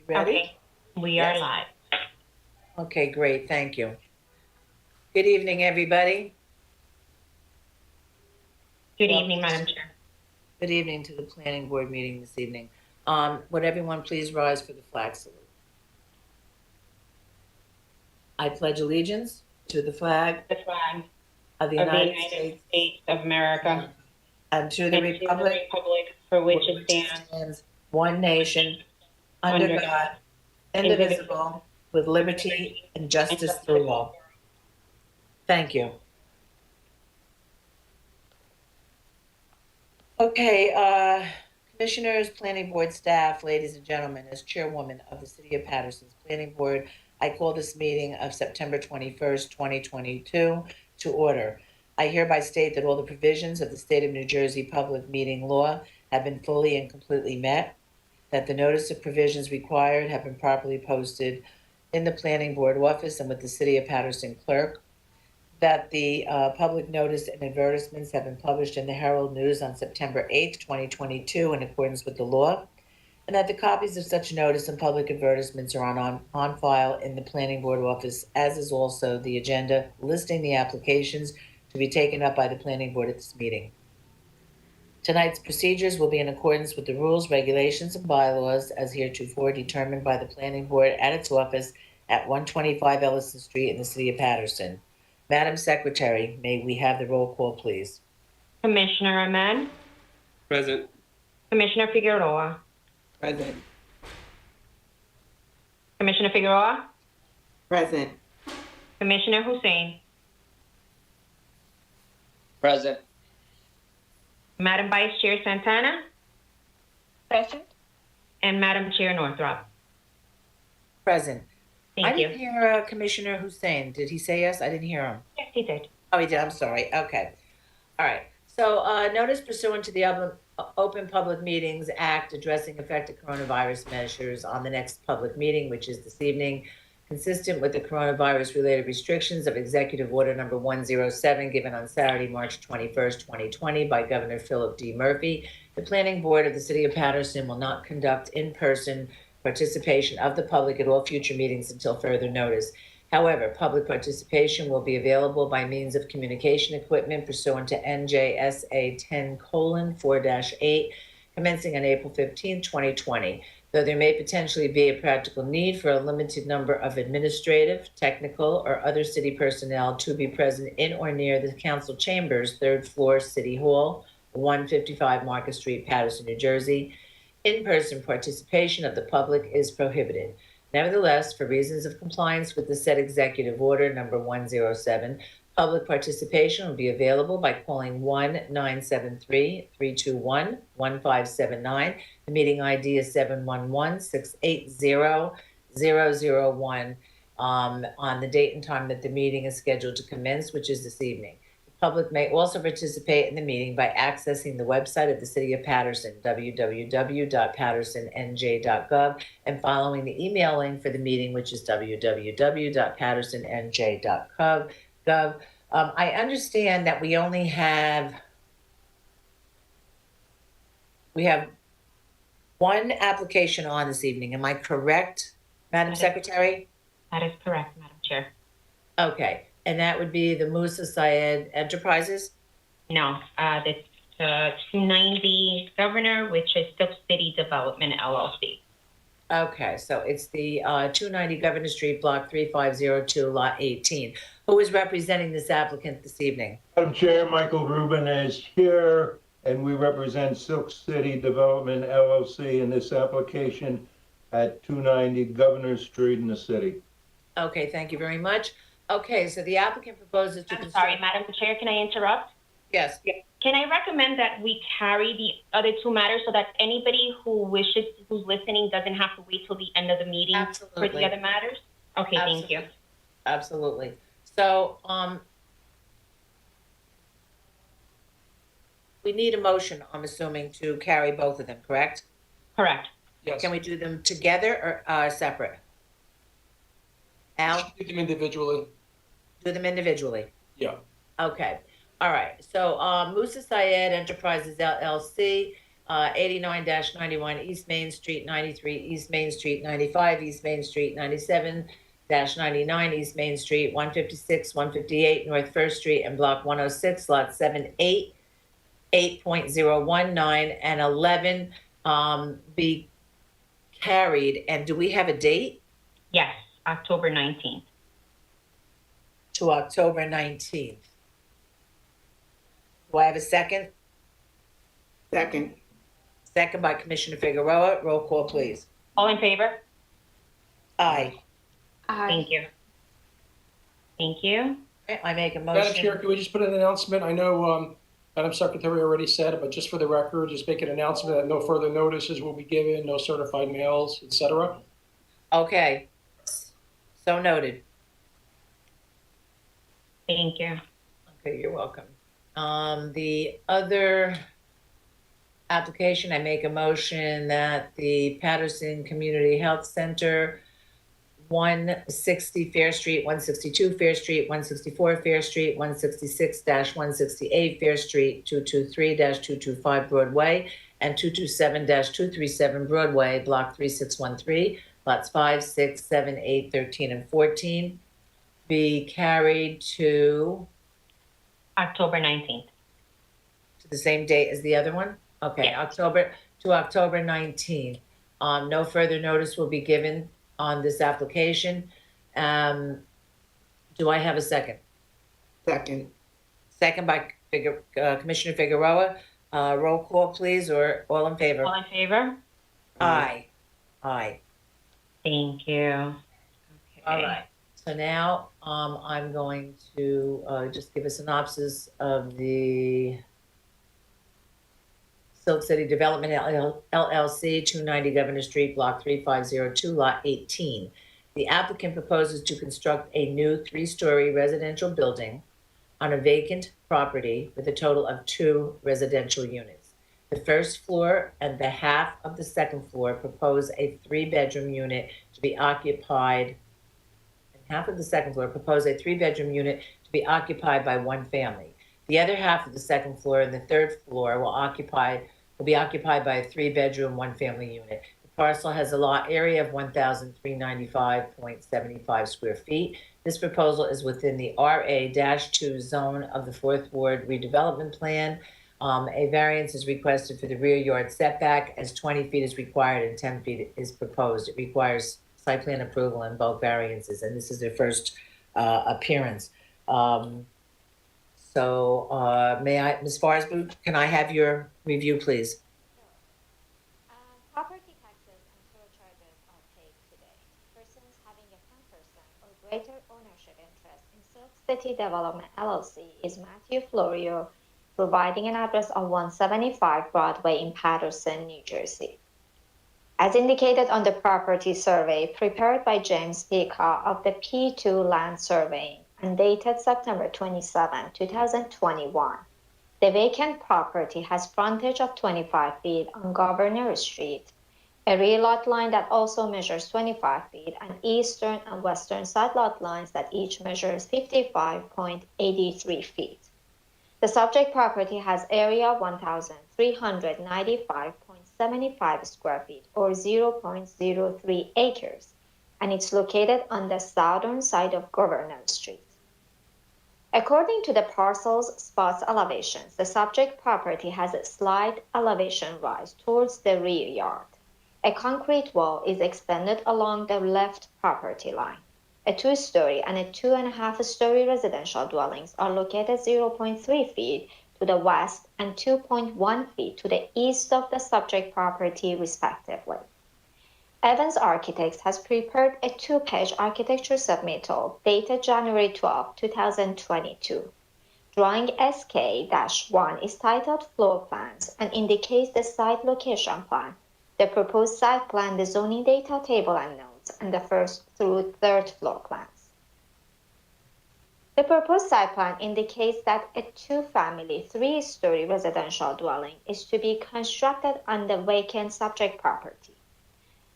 Ready? Okay, we are Yes. live. Okay, great, thank you. Good evening, everybody. Good Welcome. evening, Madam Chair. Good evening to the planning board meeting this evening. Would everyone please rise for the flag salute? I pledge allegiance to the flag The flag of the of the United United States States of America and to the and to the republic republic for which for it which it stands, stands, one nation, under under God, God, indivisible, with with liberty liberty and and justice justice for for all. all. Thank you. Okay, commissioners, planning board staff, ladies and gentlemen, as chairwoman of the City of Paterson's Planning Board, I call this meeting of September 21st, 2022 to order. I hereby state that all the provisions of the State of New Jersey Public Meeting Law have been fully and completely met, that the notice of provisions required have been properly posted in the planning board office and with the City of Paterson clerk, that the public notice and advertisements have been published in the Herald News on September 8th, 2022, in accordance with the law, and that the copies of such notice and public advertisements are on file in the planning board office, as is also the agenda listing the applications to be taken up by the planning board at this meeting. Tonight's procedures will be in accordance with the rules, regulations, and bylaws as heretofore determined by the planning board at its office at 125 Ellison Street in the City of Paterson. Madam Secretary, may we have the roll call, please? Commissioner Ahmed, Present. Commissioner Figueroa, Present. Commissioner Figueroa, Present. Commissioner Hussein, Present. Madam Vice Chair Santana, Present. and Madam Chair Northrup. Present. I Thank you. didn't hear Commissioner Hussein. Did he say yes? I didn't hear him. Yes, he did. Oh, he did. I'm sorry. Okay. All right. So, notice pursuant to the Open Public Meetings Act addressing effective coronavirus measures on the next public meeting, which is this evening, consistent with the coronavirus-related restrictions of Executive Order Number 107, given on Saturday, March 21st, 2020, by Governor Philip D. Murphy. The Planning Board of the City of Paterson will not conduct in-person participation of the public at all future meetings until further notice. However, public participation will be available by means of communication equipment pursuant to NJSA 10:4-8, commencing on April 15, 2020. Though there may potentially be a practical need for a limited number of administrative, technical, or other city personnel to be present in or near the council chambers, third floor, City Hall, 155 Market Street, Paterson, New Jersey, in-person participation of the public is prohibited. Nevertheless, for reasons of compliance with the said Executive Order Number 107, public participation will be available by calling 1-973-321-1579. The meeting ID is 711-680-001 on the date and time that the meeting is scheduled to commence, which is this evening. The public may also participate in the meeting by accessing the website of the City of Paterson, www.patersonnj.gov, and following the email link for the meeting, which is www.patersonnj.gov. I understand that we have one application on this evening. Am I correct, Madam Secretary? That is correct, Madam Chair. Okay, and that would be the Musa Syed Enterprises? No, the 290 Governor, which is Silk City Development LLC. Okay, so it's the 290 Governor Street, Block 3502, Lot 18. Who is representing this applicant this evening? Madam Chair, Michael Rubin is here, and we represent Silk City Development LLC in this application at 290 Governor Street in the city. Okay, thank you very much. Okay, so the applicant proposes to I'm sorry, Madam Chair, can I interrupt? Yes. Can I recommend that we carry the other two matters so that anybody who's listening doesn't have to wait till the end of the meeting for Absolutely. the other matters? Okay, thank you. Absolutely. So, we need a motion, I'm assuming, to carry both of them, correct? Correct. Yes. Can we do them together or separate? Al, Do them individually. do them individually. Yeah. Okay. All right. So, Musa Syed Enterprises LLC 89-91 East Main Street, 93 East Main Street, 95 East Main Street, 97-99 East Main Street, 156, 158 North First Street, and Block 106, Lot 7, 8, 8.019, and 11 be carried. And do we have a date? Yes, October 19th. To October 19th. Do I have a second? Second. Second by Commissioner Figueroa. Roll call, please. All in favor? Aye. Thank you. Thank you. I make a Madam Chair, motion. can we just put an announcement? I know Madam Secretary already said it, but just for the record, just make an announcement that no further notices will be given, no certified mails, et cetera. Okay. So noted. Thank you. Okay, you're welcome. The other application, I make a motion that the Paterson Community Health Center, 160 Fair Street, 162 Fair Street, 164 Fair Street, 166-168 Fair Street, 223-225 Broadway, and 227-237 Broadway, Block 3613, lots 5, 6, 7, 8, 13, and 14, be carried to October 19th. the same date as the other one? Okay, Yeah. October 19th. No further notice will be given on this application. Do I have a second? Second. Second by Commissioner Figueroa. Roll call, please, or all in favor? All in favor? Aye. Aye. Thank you. Okay. All right. So now I'm going to just give a synopsis of the Silk City Development LLC, 290 Governor Street, Block 3502, Lot 18. The applicant proposes to construct a new 3-story residential building on a vacant property with a total of 2 residential units. The first floor and the half of the second floor propose a 3-bedroom unit to be occupied, and half of the second floor propose a 3-bedroom unit to be occupied by one family. The other half of the second floor and the third floor will be occupied by a 3-bedroom, 1-family unit. The parcel has a lot area of 1,395.75 square feet. This proposal is within the RA-2 zone of the 4th Ward redevelopment plan. A variance is requested for the rear yard setback as 20 feet is required and 10 feet is proposed. It requires site plan approval in both variances, and this is their first appearance. May I, Ms. Farsboo, can I have your review, please? Property taxes and surcharges are paid today. Persons having a 10% or greater ownership interest in Silk City Development LLC is Matthew Florio, providing an address of 175 Broadway in Paterson, New Jersey. As indicated on the property survey prepared by James Peacock of the P2 Land Surveying and dated September 27, 2021, the vacant property has frontage of 25 feet on Governor Street, a rear lot line that also measures 25 feet, and eastern and western side lot lines that each measures 55.83 feet. The subject property has area 1,395.75 square feet or 0.03 acres, and it's located on the southern side of Governor Street. According to the parcel's spots elevations, the subject property has a slight elevation rise towards the rear yard. A concrete wall is extended along the left property line. A 2-story and a 2.5-story residential dwellings are located 0.3 feet to the west and 2.1 feet to the east of the subject property, respectively. Evans Architects has prepared a 2-page architecture submittal dated January 12, 2022. Drawing SK-1 is titled Floor Plans and indicates the site location plan, the proposed site plan, the zoning data table and notes, and the 1st through 3rd floor plans. The proposed site plan indicates that a 2-family, 3-story residential dwelling is to be constructed on the vacant subject property.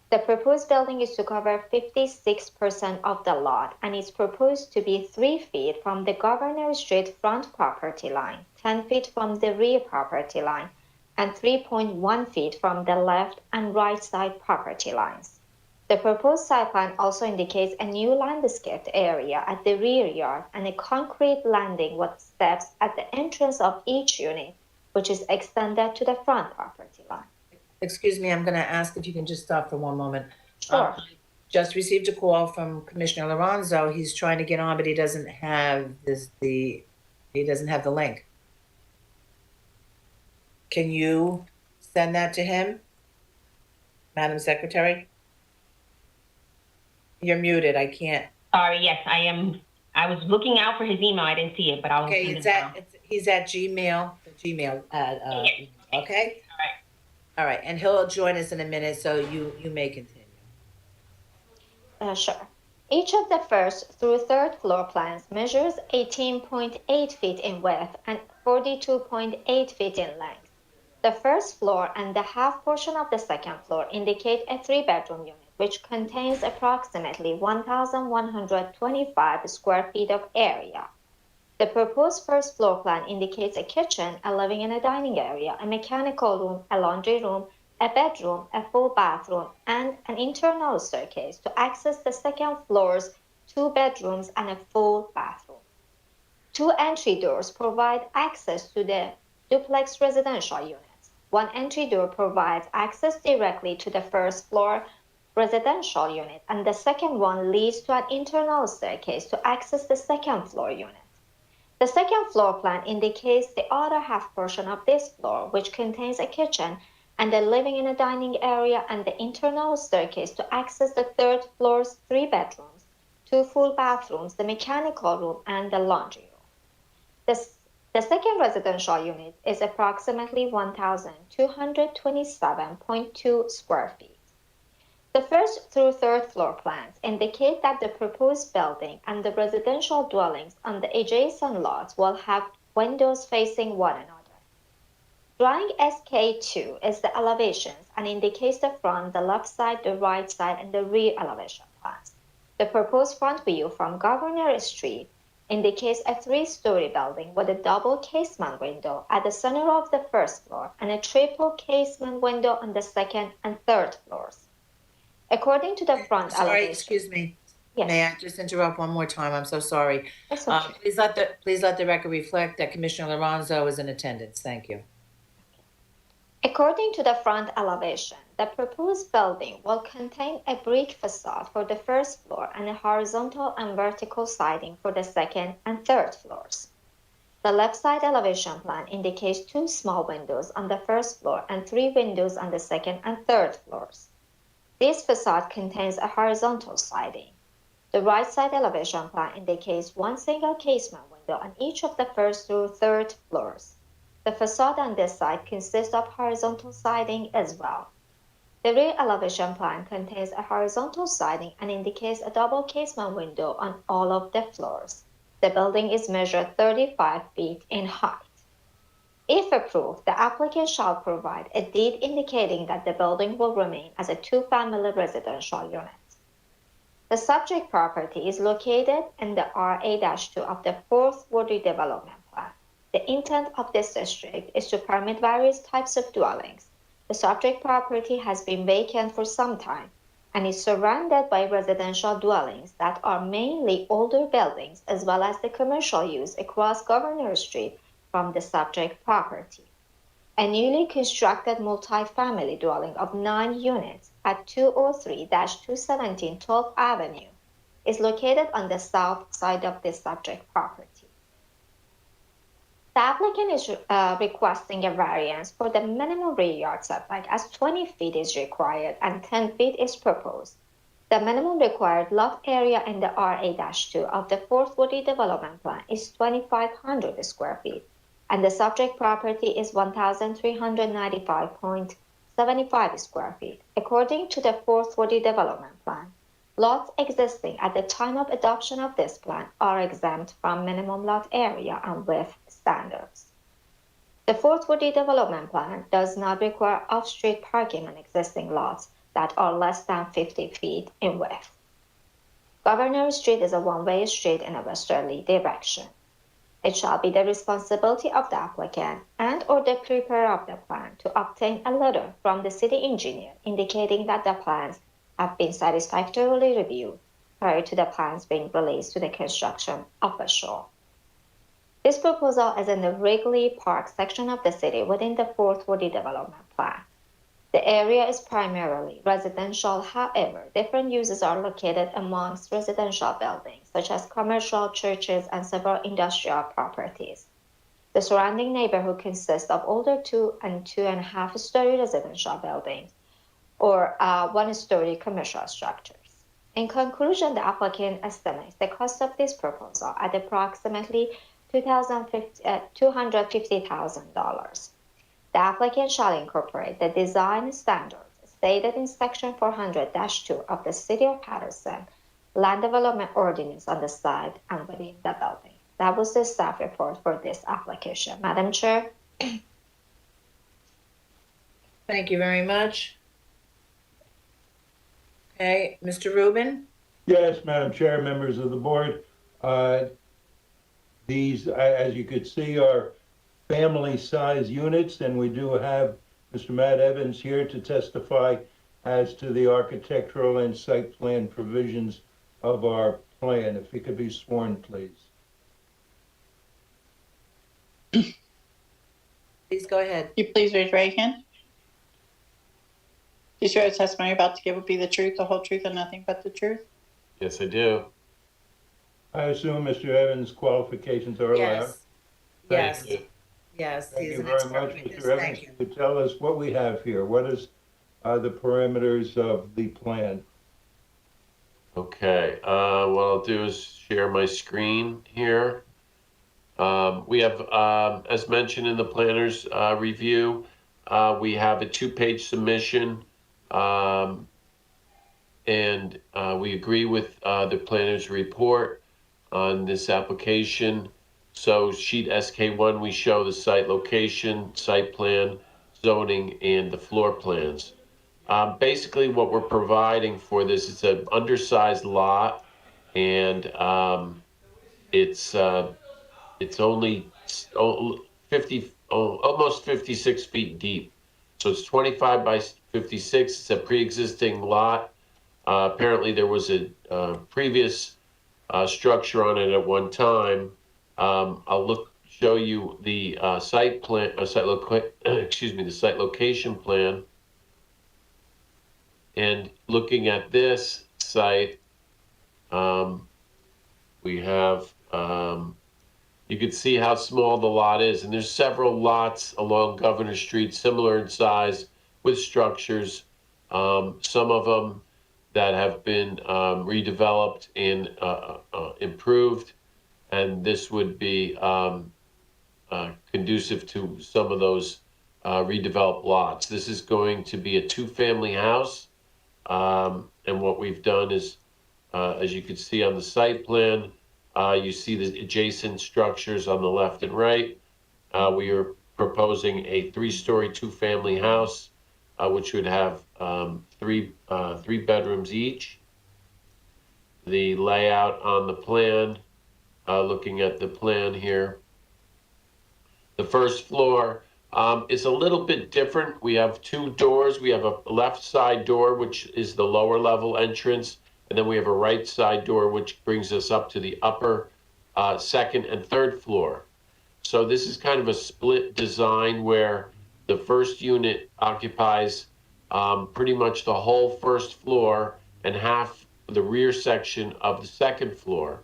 The proposed building is to cover 56% of the lot and is proposed to be 3 feet from the Governor Street front property line, 10 feet from the rear property line, and 3.1 feet from the left and right side property lines. The proposed site plan also indicates a new landscaped area at the rear yard and a concrete landing with steps at the entrance of each unit, which is extended to the front property line. Excuse me, I'm going to ask if you can just stop for one moment. Sure. Just received a call from Commissioner Lorenzo. He's trying to get on, but he doesn't have he doesn't have the link. Can you send that to him, Madam Secretary? You're muted. I can't. Sorry, yes, I am. I was looking out for his email. I didn't see it, but I'll Okay, send it now. he's at Gmail. Gmail. Yes. Okay. All right. All right, and he'll join us in a minute, so you may continue. Sure. Each of the first through third floor plans measures 18.8 feet in width and 42.8 feet in length. The first floor and the half portion of the second floor indicate a 3-bedroom unit, which contains approximately 1,125 square feet of area. The proposed first floor plan indicates a kitchen, a living and a dining area, a mechanical room, a laundry room, a bedroom, a full bathroom, and an internal staircase to access the second floor's 2 bedrooms and a full bathroom. 2 entry doors provide access to the duplex residential units. 1 entry door provides access directly to the first floor residential unit, and the second one leads to an internal staircase to access the second floor unit. The second floor plan indicates the other half portion of this floor, which contains a kitchen and a living and a dining area and the internal staircase to access the third floor's 3 bedrooms, 2 full bathrooms, the mechanical room, and the laundry room. The second residential unit is approximately 1,227.2 square feet. The first through third floor plans indicate that the proposed building and the residential dwellings on the adjacent lots will have windows facing one another. Drawing SK2 is the elevations and indicates the front, the left side, the right side, and the rear elevation plans. The proposed front view from Governor Street indicates a 3-story building with a double casement window at the center of the first floor and a triple casement window on the second and third floors. According to the front Sorry, elevation. excuse me. Yes. May I just interrupt one more time? I'm so sorry. That's okay. Please let the record reflect that Commissioner Lorenzo is in attendance. Thank you. According to the front elevation, the proposed building will contain a brick facade for the first floor and a horizontal and vertical siding for the second and third floors. The left side elevation plan indicates 2 small windows on the first floor and 3 windows on the second and third floors. This facade contains a horizontal siding. The right side elevation plan indicates 1 single casement window on each of the first through third floors. The facade on this side consists of horizontal siding as well. The rear elevation plan contains a horizontal siding and indicates a double casement window on all of the floors. The building is measured 35 feet in height. If approved, the applicant shall provide a deed indicating that the building will remain as a 2-family residential unit. The subject property is located in the RA-2 of the 4th Ward Redevelopment Plan. The intent of this district is to permit various types of dwellings. The subject property has been vacant for some time and is surrounded by residential dwellings that are mainly older buildings as well as the commercial use across Governor Street from the subject property. A newly constructed multi-family dwelling of 9 units at 203-217 12th Avenue is located on the south side of this subject property. The applicant is requesting a variance for the minimum rear yard setback as 20 feet is required and 10 feet is proposed. The minimum required lot area in the RA-2 of the 4th Ward Development Plan is 2,500 square feet, and the subject property is 1,395.75 square feet. According to the 4th Ward Development Plan, lots existing at the time of adoption of this plan are exempt from minimum lot area and width standards. The 4th Ward Development Plan does not require off-street parking on existing lots that are less than 50 feet in width. Governor Street is a one-way street in a westerly direction. It shall be the responsibility of the applicant and/or the preparer of the plan to obtain a letter from the city engineer indicating that the plans have been satisfactorily reviewed prior to the plans being released to the construction official. This proposal is in the Wrigley Park section of the city within the 440 development plan. The area is primarily residential, however, different uses are located amongst residential buildings, such as commercial, churches, and several industrial properties. The surrounding neighborhood consists of older 2 and 2.5 story residential buildings or 1-story commercial structures. In conclusion, the applicant estimates the cost of this proposal at approximately $250,000. The applicant shall incorporate the design standards stated in Section 400-2 of the City of Paterson Land Development Ordinance on the site and within the building. That was the staff report for this application. Madam Chair. Thank you very much. Okay, Mr. Rubin? Yes, Madam Chair, members of the board. These, as you could see, are family-size units, and we do have Mr. Matt Evans here to testify as to the architectural and site plan provisions of our plan. If he could be sworn, please. Please go ahead. You please raise your right hand. Do you swear the testimony you're about to give will be the truth, the whole truth, and nothing but the truth? Yes, I do. I assume Mr. Evans' qualifications are allowed. Yes. Thank Yes. you. Yes, Thank he's you an very expert much, witness. Mr. Evans. Thank you. Could you tell us what we have here? What is the parameters of the plan? Okay, what I'll do is share my screen here. We have, as mentioned in the planner's review, we have a 2-page submission, and we agree with the planner's report on this application. So sheet SK1, we show the site location, site plan, zoning, and the floor plans. Basically, what we're providing for this is an undersized lot, and it's only almost 56 feet deep. So it's 25 by 56. It's a pre-existing lot. Apparently, there was a previous structure on it at one time. I'll show you the site plan, the site location plan. And looking at this site, we have, you can see how small the lot is. And there's several lots along Governor Street, similar in size, with structures. Some of them that have been redeveloped and improved. And this would be conducive to some of those redeveloped lots. This is going to be a 2-family house. And what we've done is, as you can see on the site plan, you see the adjacent structures on the left and right. We are proposing a 3-story, 2-family house, which would have three bedrooms each. The layout on the plan, looking at the plan here, the first floor is a little bit different. We have 2 doors. We have a left side door, which is the lower level entrance, and then we have a right side door, which brings us up to the upper second and third floor. So this is kind of a split design where the first unit occupies pretty much the whole first floor and half the rear section of the second floor.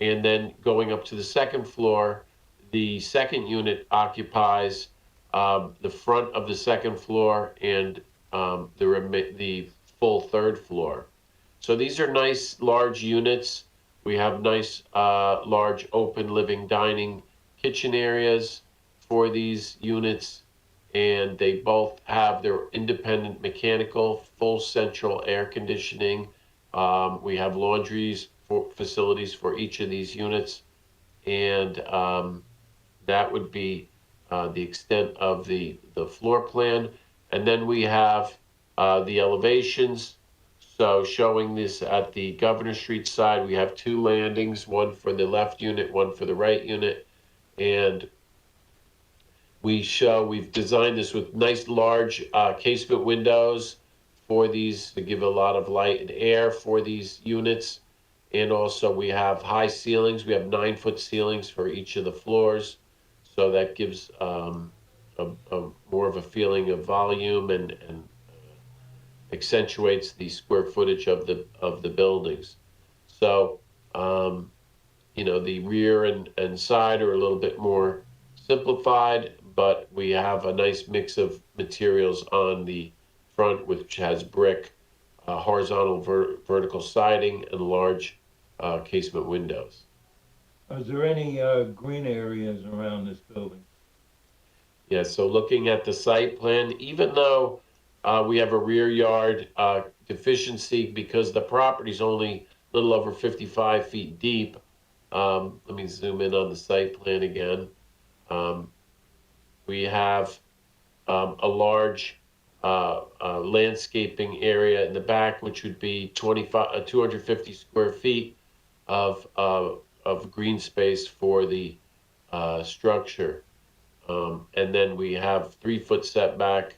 And then going up to the second floor, the second unit occupies the front of the second floor and the full third floor. So these are nice large units. We have nice large open living, dining, kitchen areas for these units, and they both have their independent mechanical, full central air conditioning. We have laundries facilities for each of these units, and that would be the extent of the floor plan. And then we have the elevations. So showing this at the Governor Street side, we have 2 landings, one for the left unit, one for the right unit. And we've designed this with nice large casement windows for these to give a lot of light and air for these units. And also we have high ceilings. We have 9-foot ceilings for each of the floors. So that gives a more of a feeling of volume and accentuates the square footage of the buildings. So, the rear and side are a little bit more simplified, but we have a nice mix of materials on the front, which has brick, horizontal vertical siding, and large casement windows. Is there any green areas around this building? Yeah, so looking at the site plan, even though we have a rear yard deficiency because the property's only a little over 55 feet deep, let me zoom in on the site plan again. We have a large landscaping area in the back, which would be 250 square feet of green space for the structure. And then we have 3-foot setback,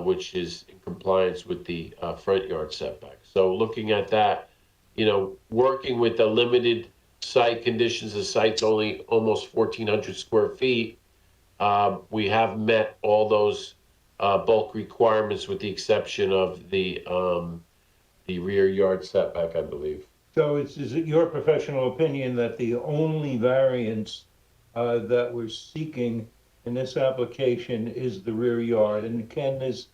which is in compliance with the front yard setback. So looking at that, working with the limited site conditions, the site's only almost 1,400 square feet. We have met all those bulk requirements with the exception of the rear yard setback, I believe. So is it your professional opinion that the only variance that we're seeking in this application is the rear yard? And can this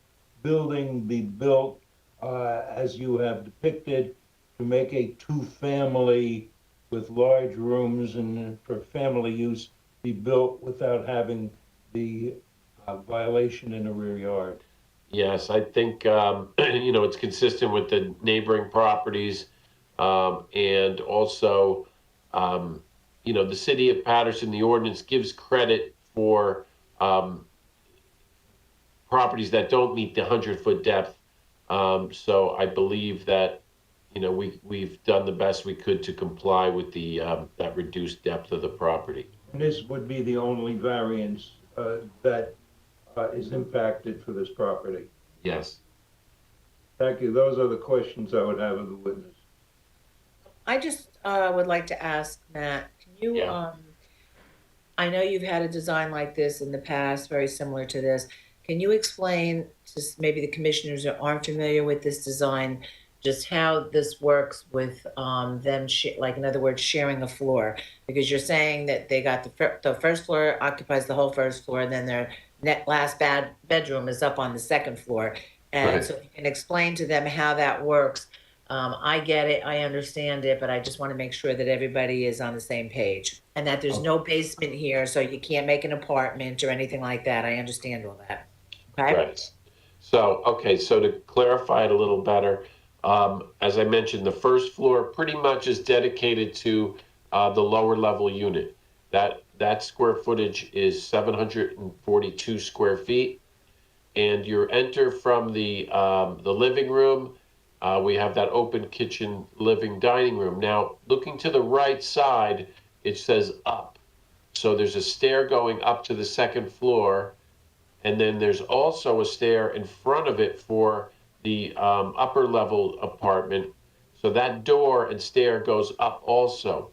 building be built as you have depicted to make a 2-family with large rooms and for family use be built without having the violation in the rear yard? Yes, I think, it's consistent with the neighboring properties. And also, the city of Paterson, the ordinance gives credit for properties that don't meet the 100-foot depth. So I believe that, we've done the best we could to comply with the that reduced depth of the property. And this would be the only variance that is impacted for this property. Yes. Thank you. Those are the questions I would have of the witness. I just would like to ask Matt, can you, Yeah. I know you've had a design like this in the past, very similar to this. Can you explain to maybe the commissioners that aren't familiar with this design, just how this works with them, like in other words, sharing a floor? Because you're saying that they got the first floor occupies the whole first floor, and then their last bedroom is up on the second floor. And Right. so if you can explain to them how that works. I get it, I understand it, but I just want to make sure that everybody is on the same page and that there's no basement here, so you can't make an apartment or anything like that. I understand all that. Okay? Right. So to clarify it a little better, as I mentioned, the first floor pretty much is dedicated to the lower level unit. That square footage is 742 square feet, and you enter from the living room. We have that open kitchen, living, dining room. Now, looking to the right side, it says up. So there's a stair going up to the second floor, and then there's also a stair in front of it for the upper level apartment. So that door and stair goes up also.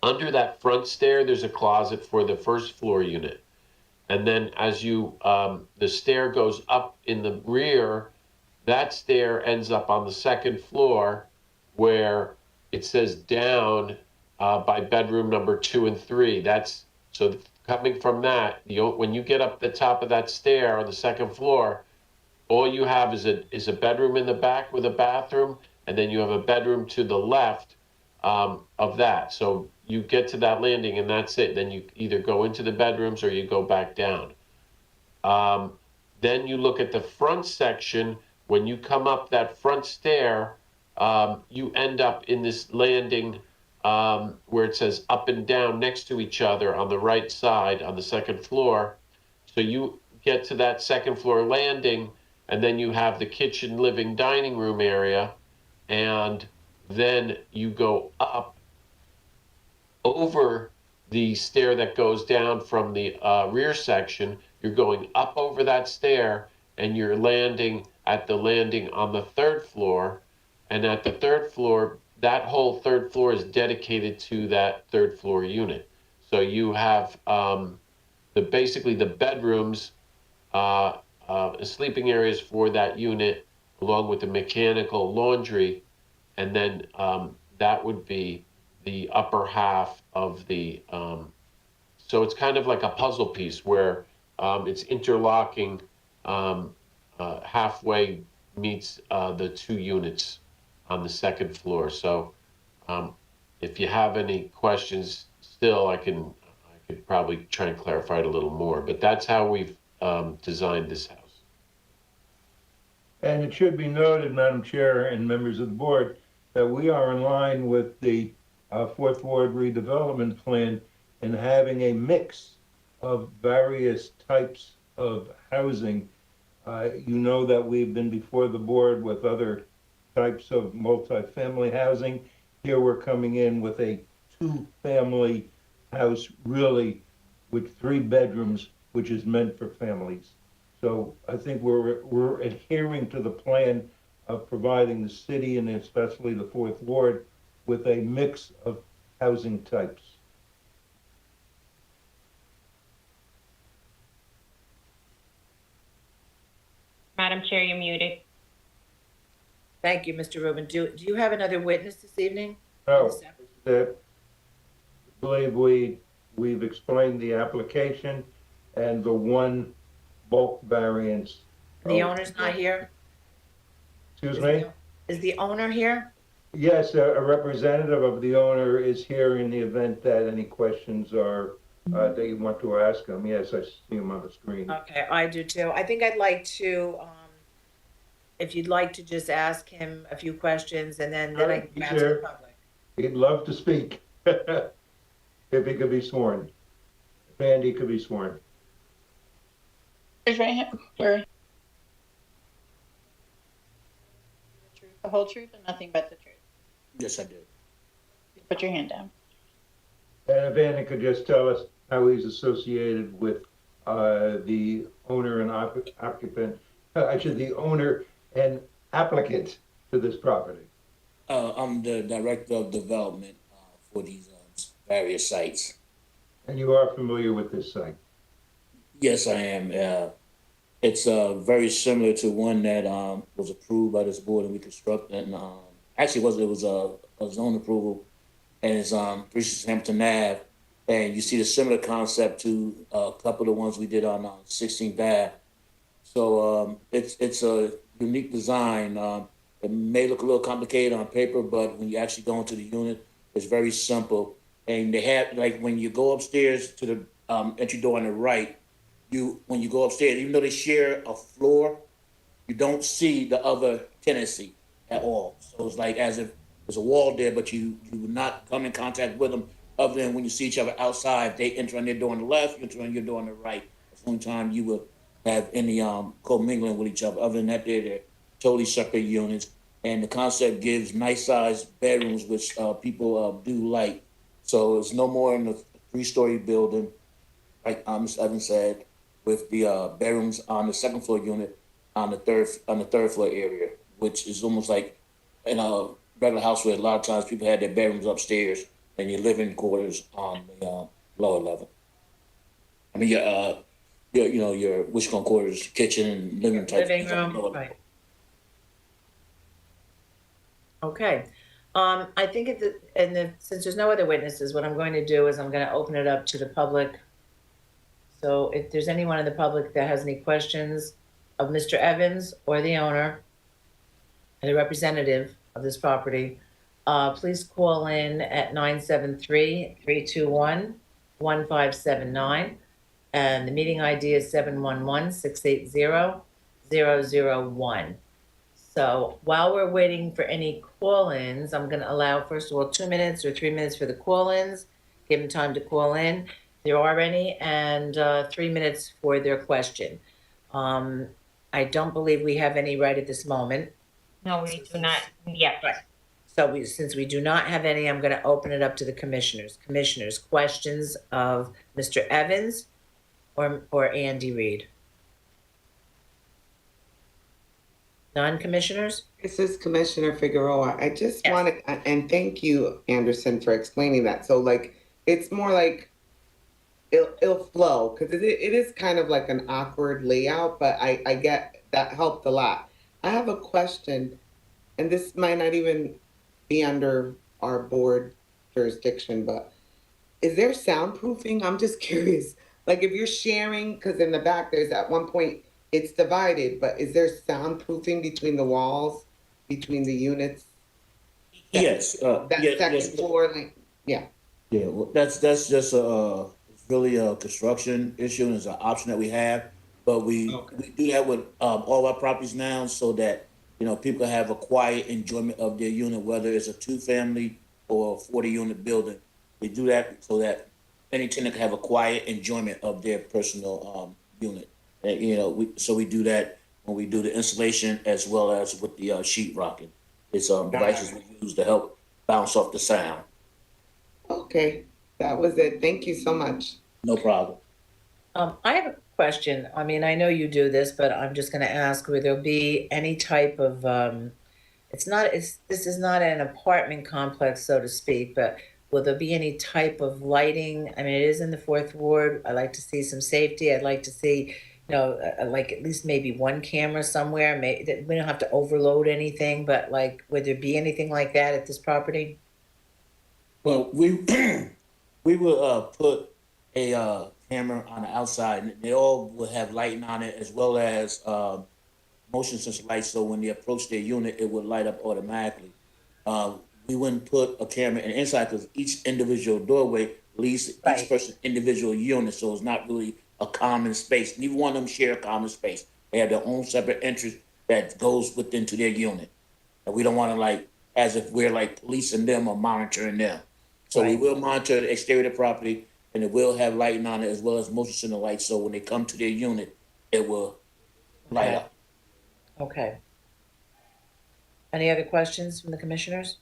Under that front stair, there's a closet for the first floor unit. And then as the stair goes up in the rear, that stair ends up on the second floor where it says down by bedroom number 2 and 3. So coming from that, when you get up the top of that stair on the second floor, all you have is a bedroom in the back with a bathroom, and then you have a bedroom to the left of that. So you get to that landing and that's it. Then you either go into the bedrooms or you go back down. Then you look at the front section. When you come up that front stair, you end up in this landing where it says up and down next to each other on the right side on the second floor. So you get to that second floor landing, and then you have the kitchen, living, dining room area, and then you go up over the stair that goes down from the rear section, you're going up over that stair and you're landing at the landing on the third floor. And at the third floor, that whole third floor is dedicated to that third floor unit. So you have basically the bedrooms, sleeping areas for that unit, along with the mechanical laundry, and then that would be the upper half of the. So it's kind of like a puzzle piece where it's interlocking halfway meets the two units on the second floor. So if you have any questions still, I could probably try and clarify it a little more, but that's how we've designed this house. And it should be noted, Madam Chair and members of the board, that we are in line with the Fourth Ward redevelopment plan in having a mix of various types of housing. You know that we've been before the board with other types of multifamily housing. Here we're coming in with a two-family house, really, with 3 bedrooms, which is meant for families. So I think we're adhering to the plan of providing the city and especially the Fourth Ward with a mix of housing types. Madam Chair, you're muted. Thank you, Mr. Rubin. Do you have another witness this evening? So, I believe we've explained the application and the one bulk variance. The owner's not here? Excuse me? Is the owner here? Yes, a representative of the owner is here in the event that any questions are, that you want to ask him. Yes, I see him on the screen. Okay, I do too. I think I'd like to, if you'd like to just ask him a few questions and then I can He's ask the here. public. He'd love to speak, if he could be sworn. If Andy could be sworn. Raise your hand, Larry. The whole truth and nothing but the truth. Yes, I do. Put your hand down. And if Andy could just tell us how he's associated with the owner and occupant, actually the owner and applicant to this property. I'm the director of development for these various sites. And you are familiar with this site? Yes, I am. It's very similar to one that was approved by this board and we constructed. And actually, it was a zone approval, and it's 360 Hampton Ave. And you see the similar concept to a couple of the ones we did on 16th Ave. So it's a unique design. It may look a little complicated on paper, but when you actually go into the unit, it's very simple. And they have, like, when you go upstairs to the entry door on the right, when you go upstairs, even though they share a floor, you don't see the other tenancy at all. So it's like as if there's a wall there, but you would not come in contact with them other than when you see each other outside. If they enter on their door on the left, you enter on your door on the right. That's the only time you will have any commingling with each other. Other than that, they're totally separate units. And the concept gives nice sized bedrooms, which people do like. So it's no more in a 3-story building, like Ms. Evans said, with the bedrooms on the second floor unit on the third floor area, which is almost like in a regular house where a lot of times people had their bedrooms upstairs and your living quarters on the lower level. I mean your wishbone quarters, kitchen and living type. Living room, right. Okay. I think since there's no other witnesses, what I'm going to do is I'm going to open it up to the public. So if there's anyone in the public that has any questions of Mr. Evans or the owner and a representative of this property, please call in at 973-321-1579. And the meeting ID is 711-680-001. So while we're waiting for any call-ins, I'm going to allow, first of all, 2 minutes or 3 minutes for the call-ins. Give them time to call in, if there are any, and 3 minutes for their question. I don't believe we have any right at this moment. No, we do not yet. Right. So since we do not have any, I'm gonna open it up to the commissioners. Commissioners, questions of Mr. Evans or Andy Reid? None, commissioners? This is Commissioner Figueroa. I just Yes. wanted, and thank you, Anderson, for explaining that. So like, it's more like it'll flow because it is kind of like an awkward layout, but I get that helped a lot. I have a question, and this might not even be under our board jurisdiction, but is there soundproofing? I'm just curious. Like if you're sharing, because in the back there's at one point it's divided, but is there soundproofing between the walls, between the units? Yes, That yes, second yes. floor, like, yeah. Yeah, well, that's just it's really a construction issue and it's an option that we have. But Okay. we do that with all our properties now so that, you know, people have a quiet enjoyment of their unit, whether it's a 2-family or a 40-unit building. We do that so that any tenant can have a quiet enjoyment of their personal unit. And, you know, we do that when we do the installation as well as with the sheet rocking. It's devices we use to help bounce off the sound. Okay, that was it. Thank you so much. No problem. I have a question. I mean, I know you do this, but I'm just gonna ask, will there be any type of, this is not an apartment complex, so to speak, but will there be any type of lighting? I mean, it is in the fourth ward. I like to see some safety. I'd like to see, like at least maybe one camera somewhere. We don't have to overload anything, but like, would there be anything like that at this property? Well, we we will put a camera on the outside, and they all will have lighting on it as well as motion sensor lights. So when they approach their unit, it will light up automatically. We wouldn't put a camera in the inside because each individual doorway leads to Right. each person's individual unit, so it's not really a common space. Neither one of them share a common space. They have their own separate entrance that goes within to their unit, and we don't want to like as if we're like policing them or monitoring them. So we Right. will monitor the exterior of the property, and it will have lighting on it as well as motion sensor lights. So when they come to their unit, it will light Okay. up. Okay. Any other questions from the commissioners?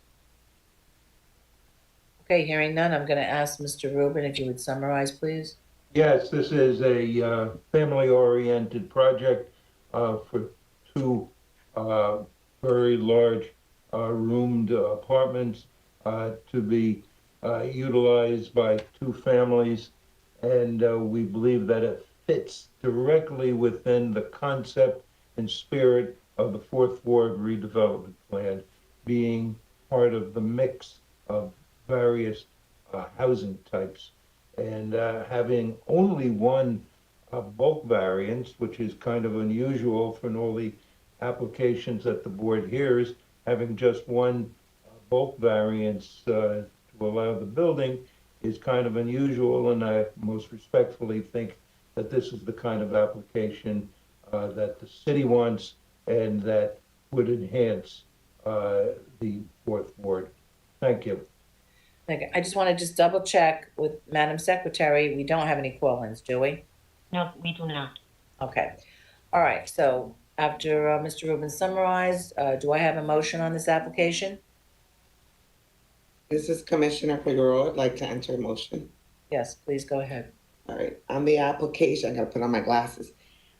Okay, hearing none, I'm gonna ask Mr. Rubin if you would summarize, please. Yes, this is a family-oriented project for two very large roomed apartments to be utilized by two families. And we believe that it fits directly within the concept and spirit of the Fourth Ward redevelopment plan, being part of the mix of various housing types. And having only one bulk variance, which is kind of unusual for all the applications that the board hears, having just one bulk variance to allow the building is kind of unusual, and I most respectfully think that this is the kind of application that the city wants and that would enhance the Fourth Ward. Thank you. Okay, I just want to just double check with Madam Secretary, we don't have any call-ins, do we? No, we do not. Okay, all right, so after Mr. Rubin summarized, do I have a motion on this application? This is Commissioner Figueroa. I'd like to enter a motion. Yes, please go ahead. All right, on the application, I gotta put on my glasses.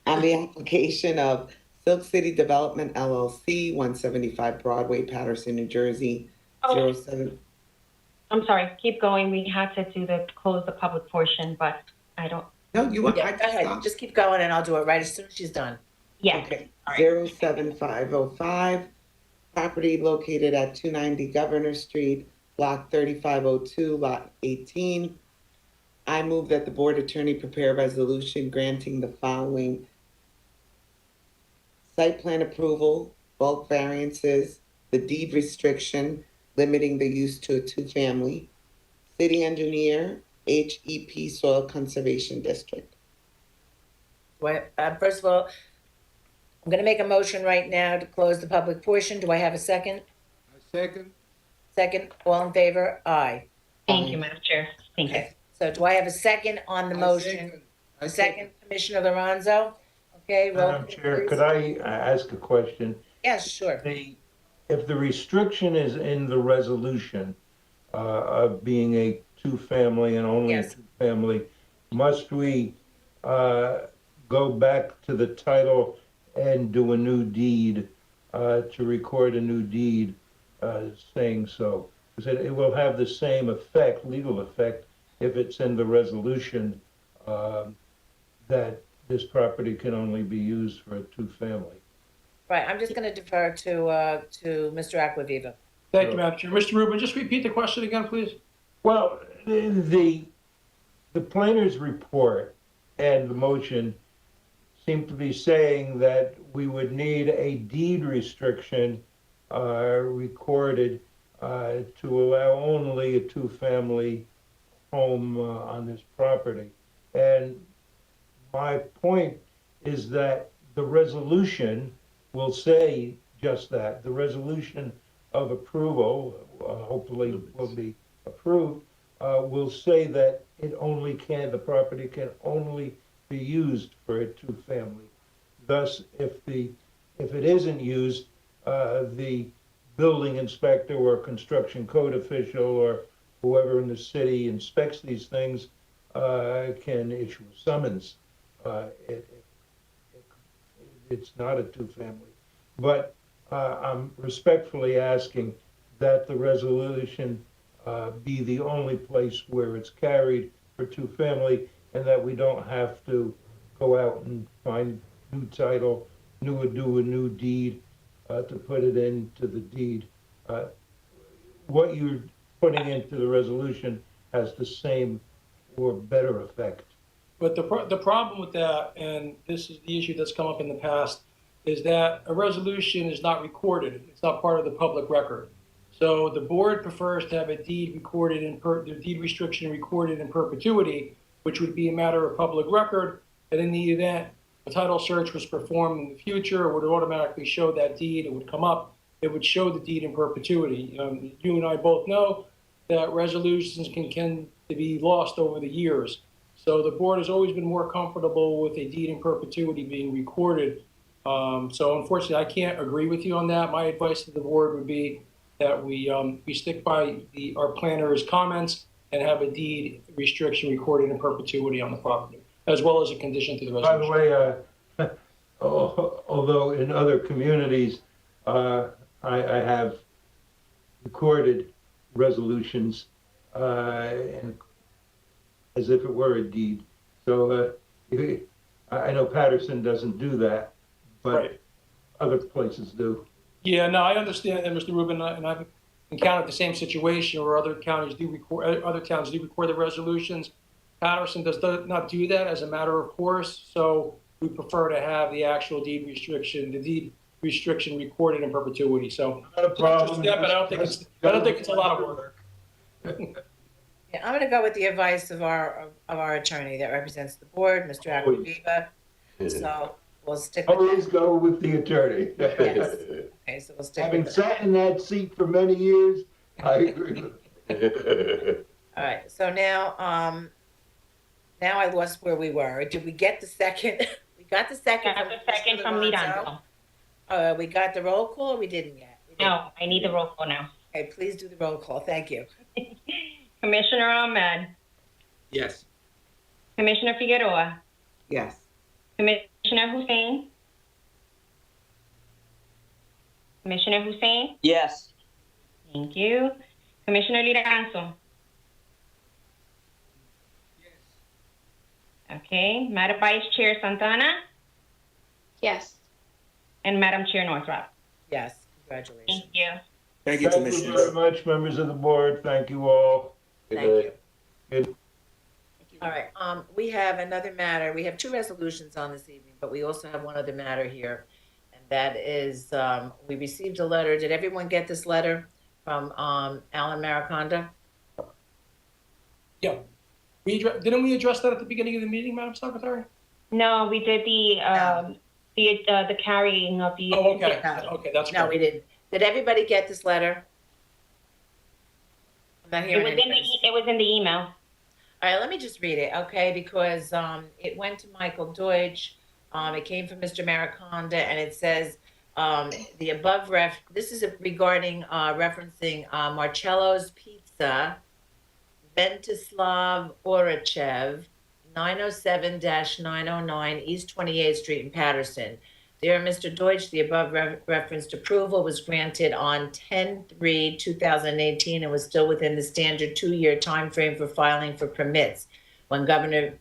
On the application of Silk City Development LLC, 175 Broadway, Paterson, New Jersey, Oh, 07. I'm sorry, keep going. We had to close the public portion, but I don't, No, you want, Yeah, I go just ahead, stopped. just keep going and I'll do it right as soon as she's done. yes. Okay, All right. 07505, property located at 290 Governor Street, block 3502, lot 18. I move that the board attorney prepare a resolution granting the following site plan approval, bulk variances, the deed restriction limiting the use to a 2-family, city engineer, HEP Soil Conservation District. First of all, I'm gonna make a motion right now to close the public portion. Do I have a second? Second. Second, all in favor? Aye. Thank you, Madam Chair. Thank you. Okay, so do I have a second on the motion? A second, Commissioner Lorenzo? Okay, roll. Madam Chair, could I ask a question? Yes, sure. The if the restriction is in the resolution, of being a two-family and only a Yes. two-family, must we, go back to the title and do a new deed, to record a new deed, saying so? Because it will have the same effect, legal effect, if it's in the resolution, that this property can only be used for a two-family. Right, I'm just gonna defer to Mr. Acquaviva. Thank you, Madam Chair. Mr. Rubin, just repeat the question again, please. Well, the planner's report and the motion seem to be saying that we would need a deed restriction recorded to allow only a two-family home on this property. And my point is that the resolution will say just that. The resolution of approval, hopefully will be approved, will say that the property can only be used for a two-family. Thus, if it isn't used, the building inspector or construction code official or whoever in the city inspects these things can issue a summons. It's not a two-family. But I'm respectfully asking that the resolution be the only place where it's carried for two-family, and that we don't have to go out and find new title, do a new deed to put it into the deed. What you're putting into the resolution has the same or better effect. But the problem with that, and this is the issue that's come up in the past, is that a resolution is not recorded. It's not part of the public record. So the board prefers to have a deed recorded the deed restriction recorded in perpetuity, which would be a matter of public record. And in the event a title search was performed in the future, it would automatically show that deed. It would come up. It would show the deed in perpetuity. You and I both know that resolutions can be lost over the years. So the board has always been more comfortable with a deed in perpetuity being recorded. So unfortunately, I can't agree with you on that. My advice to the board would be that we stick by our planner's comments and have a deed restriction recorded in perpetuity on the property, as well as a condition to the By the resolution. way, although in other communities, I have recorded resolutions and as if it were a deed. So I know Paterson doesn't do that, but Right. other places do. Yeah, no, I understand that, Mr. Rubin, and I've encountered the same situation where other towns do record the resolutions. Paterson does not do that as a matter of course, so we prefer to have the actual deed restriction recorded in perpetuity. So Not a problem. just a step, but I don't think it's a lot of work. Yeah, I'm gonna go with the advice of our attorney that represents the board, Mr. Always. Acquaviva. So we'll stick with Always that. go with the attorney. Yes. Okay, so we'll stick Having with that. sat in that seat for many years, I agree with it. All right, so now I lost where we were. Did we get the second? We got the second. Have a second from Lorenzo. Miranda. We got the roll call, or we didn't yet? We didn't. No, I need the roll call now. Okay, please do the roll call. Thank you. Commissioner Ahmed, Yes. Commissioner Figueroa, Yes. Commissioner Hussein, Commissioner Hussein, Yes. thank you. Commissioner Liranzo. Okay, Madam Vice Chair Santana Yes. and Madam Chair Northrop. Yes, congratulations. Thank you. Thank you, Thank you Commissioner. very much, members of the board. Thank you all. Thank you. Good. All right, we have another matter. We have two resolutions on this evening, but we also have one other matter here. And that is, we received a letter. Did everyone get this letter from Alan Mariconda? Yeah. Didn't we address that at the beginning of the meeting, Madam Secretary? No, we did the carrying of the. Oh, okay. Okay, that's No, good. we didn't. Did everybody get this letter? I'm not It hearing was in anybody. it was in the email. All right, let me just read it, okay? Because it went to Michael Deutsch. It came from Mr. Mariconda, and it says, The above this is regarding, referencing, Marcello's Pizza, Ventislav Orachev, 907-909 East 28th Street in Paterson. Dear Mr. Deutsch, the above referenced approval was granted on 10/3/2018 and was still within the standard 2-year timeframe for filing for permits when Governor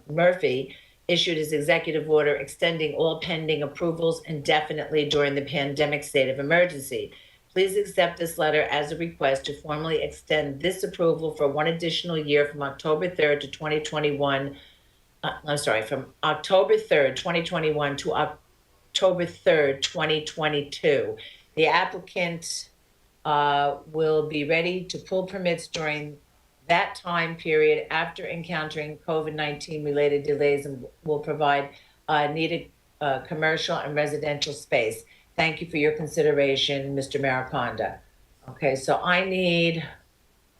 Murphy issued his executive order extending all pending approvals indefinitely during the pandemic state of emergency. Please accept this letter as a request to formally extend this approval for one additional year from October 3rd to 2021. From October 3rd, 2021 to October 3rd, 2022. The applicant will be ready to pull permits during that time period after encountering COVID-19 related delays and will provide needed commercial and residential space. Thank you for your consideration, Mr. Maraconda. Okay, so I need.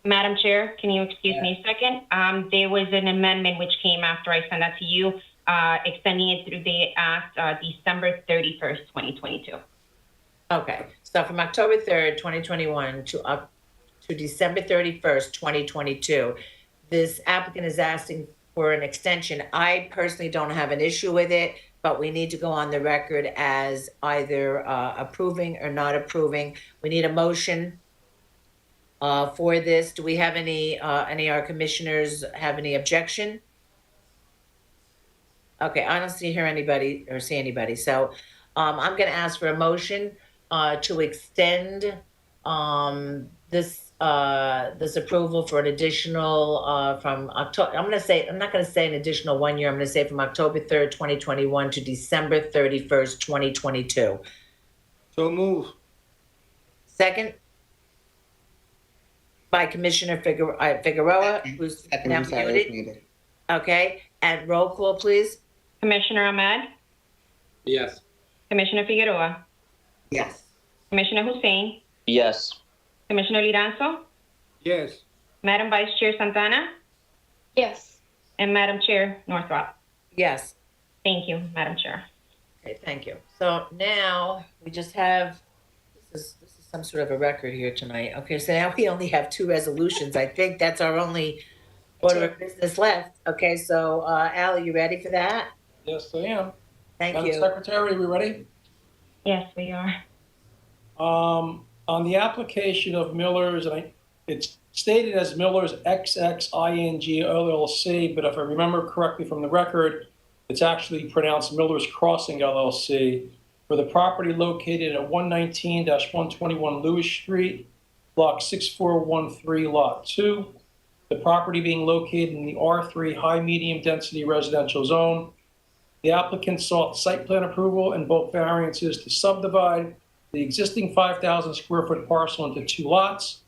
Madam Chair, can you excuse me a second? There was an amendment which came after I sent that to you, extending it through the act, December 31st, 2022. Okay, so from October 3rd, 2021 to December 31st, 2022, this applicant is asking for an extension. I personally don't have an issue with it, but we need to go on the record as either approving or not approving. We need a motion for this. Do we have any of our commissioners have any objection? Okay, I don't see anybody. So I'm going to ask for a motion to extend this approval for an additional from October. I'm not going to say an additional 1 year. I'm going to say from October 3rd, 2021 to December 31st, 2022. So move. Second by Commissioner Figueroa, who's now muted. Okay, and roll call, please. Commissioner Ahmed, Yes. Commissioner Figueroa, Yes. Commissioner Hussein, Yes. Commissioner Liranzo, Yes. Madam Vice Chair Santana, Yes. and Madam Chair Northrop. Yes. Thank you, Madam Chair. Okay, thank you. So now we just have, this is some sort of a record here tonight. Okay, so now we only have 2 resolutions. I think that's our only order of business left. Okay, so Al, you ready for that? Yes, I am. Thank Madam you. Secretary, we ready? Yes, we are. On the application of Miller's, it's stated as Miller's XXING LLC, but if I remember correctly from the record, it's actually pronounced Miller's Crossing LLC, for the property located at 119-121 Lewis Street, block 6413, lot 2. The property being located in the R3 high medium density residential zone. The applicant sought site plan approval and bulk variances to subdivide the existing 5,000 square foot parcel into 2 lots.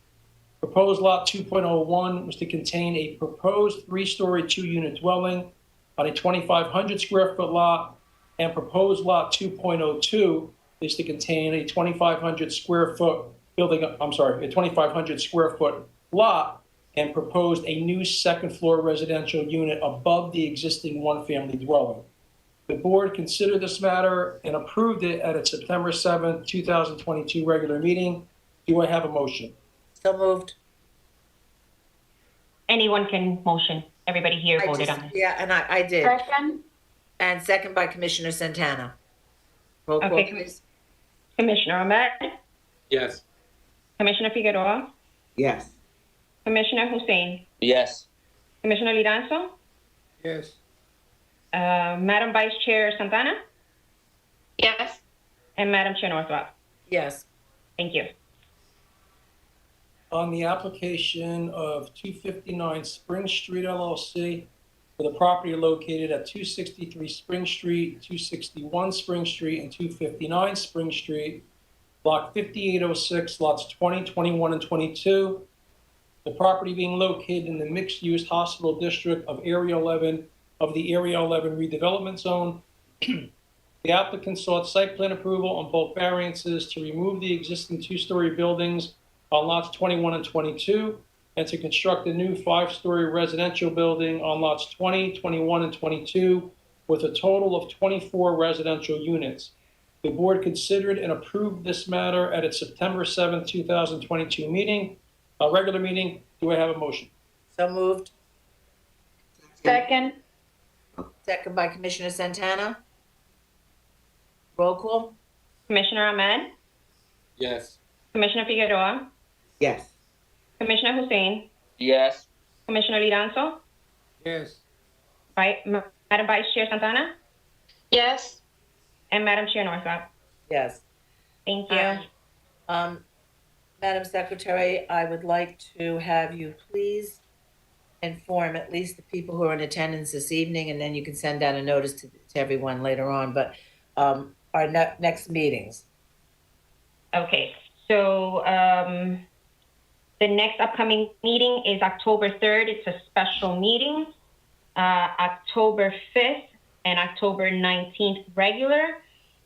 Proposed lot 2.01 was to contain a proposed 3-story 2-unit dwelling on a 2,500 square foot lot, and proposed lot 2.02 is to contain a 2,500 square foot building, a 2,500 square foot lot, and proposed a new 2nd floor residential unit above the existing 1-family dwelling. The board considered this matter and approved it at its September 7th, 2022 regular meeting. Do I have a motion? So moved. Anyone can motion. Everybody here voted on it. Yeah, and I did. Second. And second by Commissioner Santana. Roll call, Okay. please. Commissioner Ahmed, Yes. Commissioner Figueroa, Yes. Commissioner Hussein, Yes. Commissioner Liranzo, Yes. Madam Vice Chair Santana, Yes. and Madam Chair Northrop. Yes. Thank you. On the application of 259 Spring Street LLC for the property located at 263 Spring Street, 261 Spring Street, and 259 Spring Street, block 5806, lots 20, 21, and 22. The property being located in the mixed-use hospital district of Area 11 of the Area 11 redevelopment zone. The applicant sought site plan approval on both variances to remove the existing 2-story buildings on lots 21 and 22, and to construct a new 5-story residential building on lots 20, 21, and 22, with a total of 24 residential units. The board considered and approved this matter at its September 7th, 2022 meeting, regular meeting. Do I have a motion? So moved. Second. Second by Commissioner Santana. Roll call? Commissioner Ahmed, Yes. Commissioner Figueroa, Yes. Commissioner Hussein, Yes. Commissioner Liranzo, Yes. Madam Vice Chair Santana, Yes. and Madam Chair Northrop. Yes. Thank you. Madam Secretary, I would like to have you please inform at least the people who are in attendance this evening, and then you can send out a notice to everyone later on, but our next meetings. Okay, so the next upcoming meeting is October 3rd. It's a special meeting. October 5th and October 19th regular.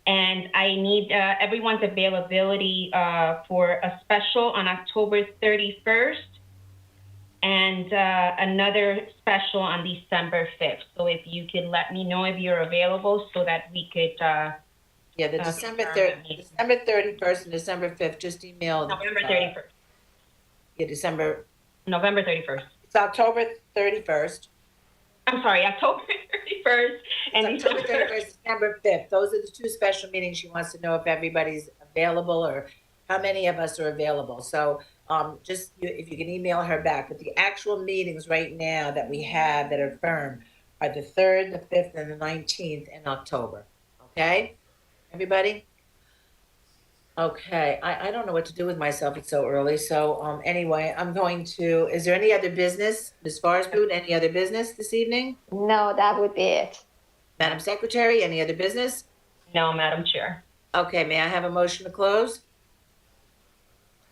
And I need everyone's availability for a special on October 31st and another special on December 5th. So if you could let me know if you're available so that we could. Yeah, the December 31st and December 5th, just email. November 31st. Yeah, November 31st. It's October 31st. I'm sorry, October 31st and It's October 31st, December 5th. Those are the two special meetings. She wants to know if everybody's available or how many of us are available. So if you can email her back. But the actual meetings right now that we have that are firm are the 3rd, the 5th, and the 19th in October. Okay, everybody? Okay, I don't know what to do with myself. It's so early. So anyway, I'm going to, is there any other business, Ms. Farsboot, any other business this evening? No, that would be it. Madam Secretary, any other business? No, Madam Chair. Okay, may I have a motion to close?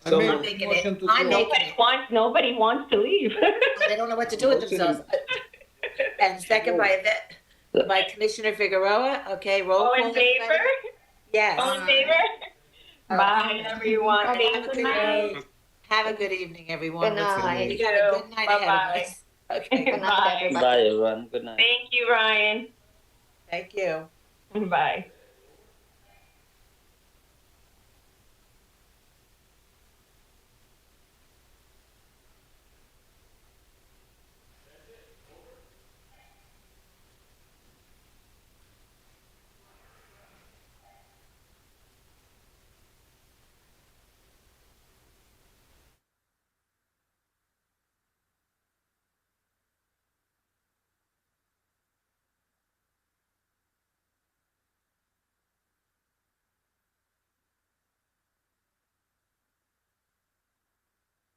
I So make I'm a making motion it. to I'm close. making Nobody wants to leave. They don't know what to do with themselves. And second by Commissioner Figueroa. Okay, roll All call. in favor? everybody. Yes. All in favor? Bye, everyone. Okay, Thank good you. night. Have a good evening, everyone. Good night. You got a good night ahead Bye-bye. of us. Okay, Good night, Bye. everybody. Bye, everyone. Good night. Thank you, Ryan. thank you. Bye.